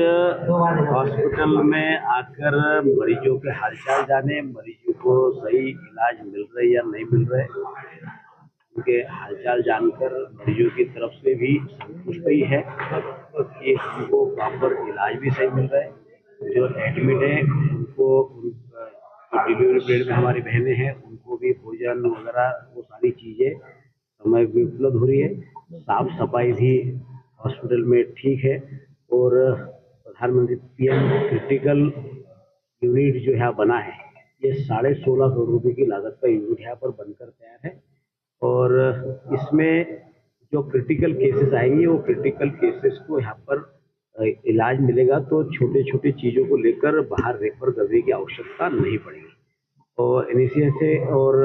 Hospital में आकर मरीजों के हालचाल जाने, मरीजों को सही इलाज मिल रहा है या नहीं मिल रहा है, उनके हालचाल जानकर मरीजों की तरफ से भी संतुष्टि है कि हमको प्रॉपर इलाज भी सही मिल रहा है। जो एडमिट है उनको जो डिलीवरी बेड में हमारी बहनें हैं उनको भी भोजन वगैरह वो सारी चीज़ें समय पे उपलब्ध हो रही है। साफ सफाई भी हॉस्पिटल में ठीक है और प्रधानमंत्री पीएम क्रिटिकल यूनिट जो यहाँ बना है, ये 16.5 करोड़ रुपए की लागत का यूनिट यहाँ पर बनकर तैयार है और इसमें जो क्रिटिकल केसेस आएंगे वो क्रिटिकल केसेस को यहाँ पर इलाज मिलेगा, तो छोटे छोटे चीज़ों को लेकर बाहर रेफर करने की आवश्यकता नहीं पड़ेगी। और एनएसीएस से और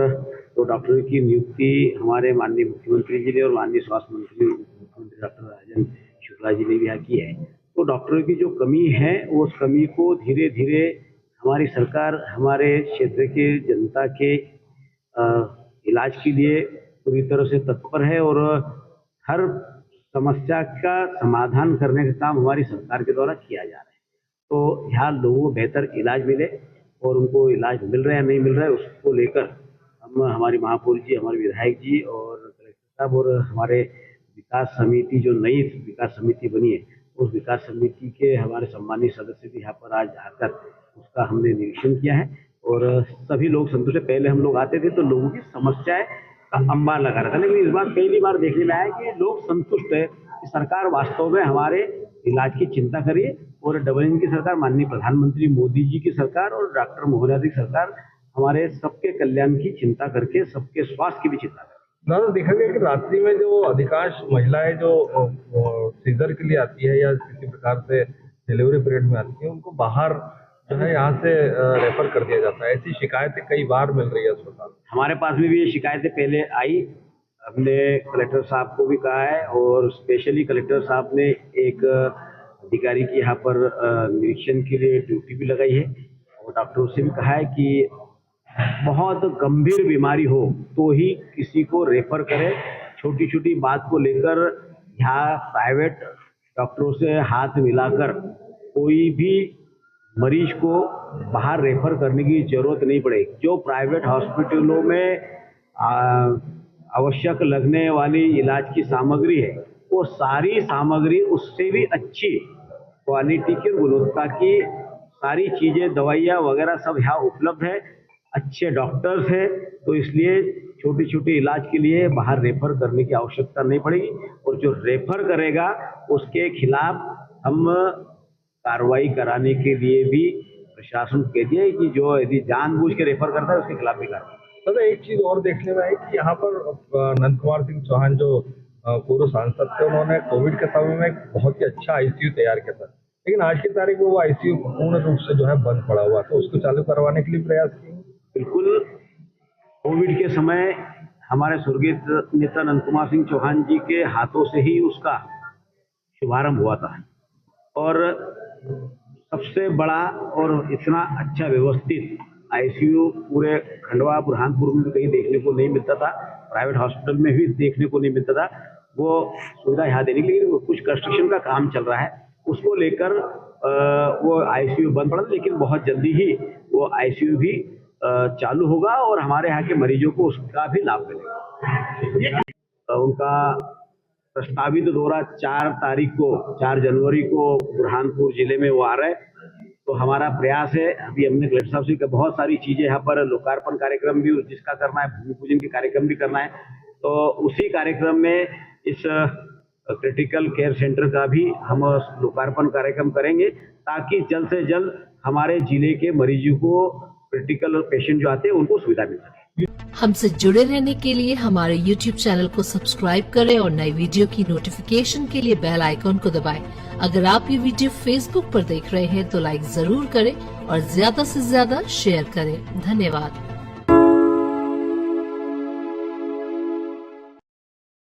तो डॉक्टरों की नियुक्ति हमारे माननीय मुख्यमंत्री जी ने और माननीय स्वास्थ्य मंत्री मुख्यमंत्री डॉक्टर राजेंद्र शुक्ला जी ने भी यहाँ की है। तो डॉक्टरों की जो कमी है उस कमी को धीरे धीरे हमारी सरकार हमारे क्षेत्र के जनता के इलाज के लिए पूरी तरह से तत्पर है और हर समस्या का समाधान करने का काम हमारी सरकार के द्वारा किया जा रहा है। तो यहाँ लोगों को बेहतर इलाज मिले और उनको इलाज मिल रहा है या नहीं मिल रहा है उसको लेकर हम हमारी महापौर जी, हमारे विधायक जी और कलेक्टर साहब और हमारे विकास समिति जो नई विकास समिति बनी है उस विकास समिति के हमारे सम्मानित सदस्य भी यहाँ पर आज आकर उसका हमने निरीक्षण किया है और सभी लोग संतुष्ट है। पहले हम लोग आते थे तो लोगों की समस्याएं का अंबार लगा रहा था, लेकिन इस बार पहली बार देखने में आया कि लोग संतुष्ट है कि सरकार वास्तव में हमारे इलाज की चिंता करिए और डबल इंजन की सरकार माननीय प्रधानमंत्री मोदी जी की सरकार और डॉक्टर मोहन यादव की सरकार हमारे सबके कल्याण की चिंता करके सबके स्वास्थ्य की भी चिंता करती है। दादा, देखा गया कि रात्रि में जो अधिकांश महिलाएं जो सीजर के लिए आती है या किसी प्रकार से डिलीवरी पीरियड में आती है उनको बाहर जो है यहाँ से रेफर कर दिया जाता है। ऐसी शिकायतें कई बार मिल रही है अस्पताल। हमारे पास में भी ये शिकायतें पहले आई, हमने कलेक्टर साहब को भी कहा है और स्पेशली कलेक्टर साहब ने एक अधिकारी की यहाँ पर निरीक्षण के लिए ड्यूटी भी लगाई है और डॉक्टरों से भी कहा है कि बहुत गंभीर बीमारी हो तो ही किसी को रेफर करें। छोटी छोटी बात को लेकर यहाँ प्राइवेट डॉक्टरों से हाथ मिलाकर कोई भी मरीज को बाहर रेफर करने की जरूरत नहीं पड़ेगी। जो प्राइवेट हॉस्पिटलों में आवश्यक लगने वाली इलाज की सामग्री है वो सारी सामग्री उससे भी अच्छी क्वालिटी की गुणवत्ता की सारी चीज़ें दवाइयाँ वगैरह सब यहाँ उपलब्ध है, अच्छे डॉक्टर्स हैं, तो इसलिए छोटी छोटी इलाज के लिए बाहर रेफर करने की आवश्यकता नहीं पड़ेगी और जो रेफर करेगा उसके खिलाफ हम कार्रवाई कराने के लिए भी प्रशासन को कह दिया है कि जो यदि जानबूझ के रेफर करता है उसके खिलाफ भी कार्रवाई। दादा, एक चीज और देखने में आई कि यहाँ पर नंद कुमार सिंह चौहान जो पूर्व सांसद थे उन्होंने कोविड के समय में बहुत ही अच्छा आईसीयू तैयार किया था, लेकिन आज की तारीख में वो आईसीयू पूर्ण रूप से जो है बंद पड़ा हुआ, तो उसको चालू करवाने के लिए प्रयास किए। बिल्कुल, कोविड के समय हमारे स्वर्गीय नेता नंद कुमार सिंह चौहान जी के हाथों से ही उसका शुभारंभ हुआ था और सबसे बड़ा और इतना अच्छा व्यवस्थित आईसीयू पूरे खंडवा बुरहानपुर में भी कहीं देखने को नहीं मिलता था, प्राइवेट हॉस्पिटल में भी देखने को नहीं मिलता था। वो सुविधा यहाँ देने के लिए कुछ कंस्ट्रक्शन का काम चल रहा है, उसको लेकर वो आईसीयू बंद पड़ा, लेकिन बहुत जल्दी ही वो आईसीयू भी चालू होगा और हमारे यहाँ के मरीजों को उसका भी लाभ मिलेगा। उनका प्रस्तावित दौरा 4 जनवरी को बुरहानपुर जिले में वो आ रहा है, तो हमारा प्रयास है, अभी हमने कलेक्टर साहब से बहुत सारी चीजें यहाँ पर लोकार्पण कार्यक्रम भी जिसका करना है, भूमि पूजन के कार्यक्रम भी करना है, तो उसी कार्यक्रम में इस क्रिटिकल केयर सेंटर का भी हम लोकार्पण कार्यक्रम करेंगे ताकि जल्द से जल्द हमारे जिले के मरीजों को क्रिटिकल पेशेंट जो आते हैं उनको सुविधा मिल सके। हमसे जुड़े रहने के लिए हमारे YouTube चैनल को सब्सक्राइब करें और नई वीडियो की नोटिफिकेशन के लिए बेल आइकॉन को दबाएं। अगर आप ये वीडियो Facebook पर देख रहे हैं तो लाइक जरूर करें और ज्यादा से ज्यादा शेयर करें। धन्यवाद।